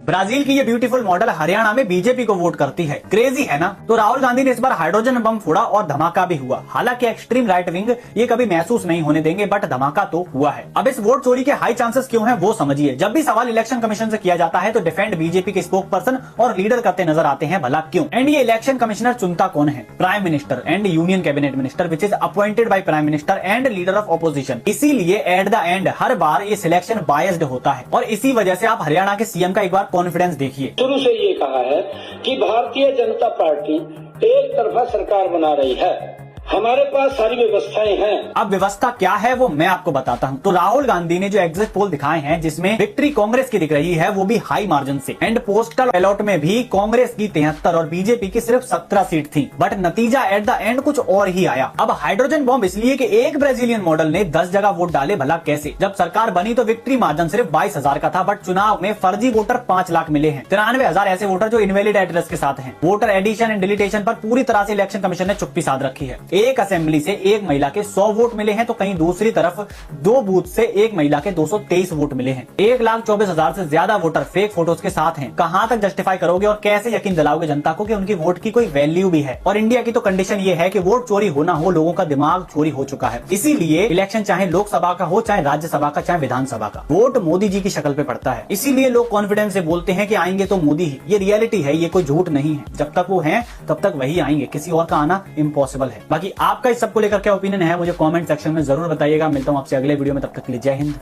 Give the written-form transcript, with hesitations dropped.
Brazil की ये beautiful model Haryana में बीजेपी को वोट करती है। क्रेजी है ना। तो राहुल गांधी ने इस बार हाइड्रोजन बम फोड़ा और धमाका भी हुआ। हालांकि एक्सट्रीम राइट विंग ये कभी महसूस नहीं होने देंगे, बट धमाका तो हुआ है। अब इस वोट चोरी के हाई चांसेस क्यों हैं वो समझिए। जब भी सवाल इलेक्शन कमीशन से किया जाता है तो डिफेंड बीजेपी के स्पोक पर्सन और लीडर करते नजर आते हैं, भला क्यों। एंड ये इलेक्शन कमिश्नर चुनता कौन है? Prime minister and union cabinet minister, which is appointed by prime minister and leader of opposition. इसीलिए एट द एंड हर बार ये सिलेक्शन बायस्ड होता है और इसी वजह से आप हरियाणा के सीएम का एक बार कॉन्फिडेंस देखिए। शुरू से ये कहा है कि भारतीय जनता पार्टी एक तरफा सरकार बना रही है, हमारे पास सारी व्यवस्थाएं हैं। अब व्यवस्था क्या है वो मैं आपको बताता हूँ। तो राहुल गांधी ने जो एग्जिट पोल दिखाए हैं जिसमें विक्ट्री कांग्रेस की दिख रही है, वो भी हाई मार्जिन से, एंड पोस्टल बैलेट में भी कांग्रेस की 73 और बीजेपी की सिर्फ 17 सीट थी, बट नतीजा एट द एंड कुछ और ही आया। अब हाइड्रोजन बॉम्ब इसलिए कि एक ब्राजीलियन मॉडल ने 10 जगह वोट डाले, भला कैसे। जब सरकार बनी तो विक्ट्री मार्जिन सिर्फ 22,000 का था, बट चुनाव में फर्जी वोटर 5 लाख मिले हैं। 93,000 ऐसे वोटर जो इनवैलिड एड्रेस के साथ हैं। वोटर एडिशन एंड डिलीटेशन पर पूरी तरह से इलेक्शन कमीशन ने चुप्पी साध रखी है। एक असेंबली से एक महिला के 100 वोट मिले हैं, तो कहीं दूसरी तरफ 2 बूथ से एक महिला के 223 वोट मिले हैं। 1,24,000 से ज्यादा वोटर फेक फोटोज के साथ हैं। कहां तक जस्टिफाई करोगे और कैसे यकीन दिलाओगे जनता को कि उनकी वोट की कोई वैल्यू भी है। और इंडिया की तो कंडीशन ये है कि वोट चोरी होना हो, लोगों का दिमाग चोरी हो चुका है। इसीलिए इलेक्शन चाहे लोकसभा का हो, चाहे राज्यसभा का, चाहे विधानसभा का, वोट मोदी जी की शक्ल पे पड़ता है। इसीलिए लोग कॉन्फिडेंस से बोलते हैं कि आएंगे तो मोदी ही। ये रियलिटी है, ये कोई झूठ नहीं है। जब तक वो है तब तक वही आएंगे, किसी और का आना इम्पॉसिबल है। बाकी आपका इस सबको लेकर क्या ओपिनियन है मुझे कमेंट सेक्शन में जरूर बताइएगा। मिलता हूं आपसे अगले वीडियो में, तब तक के लिए जय हिंद।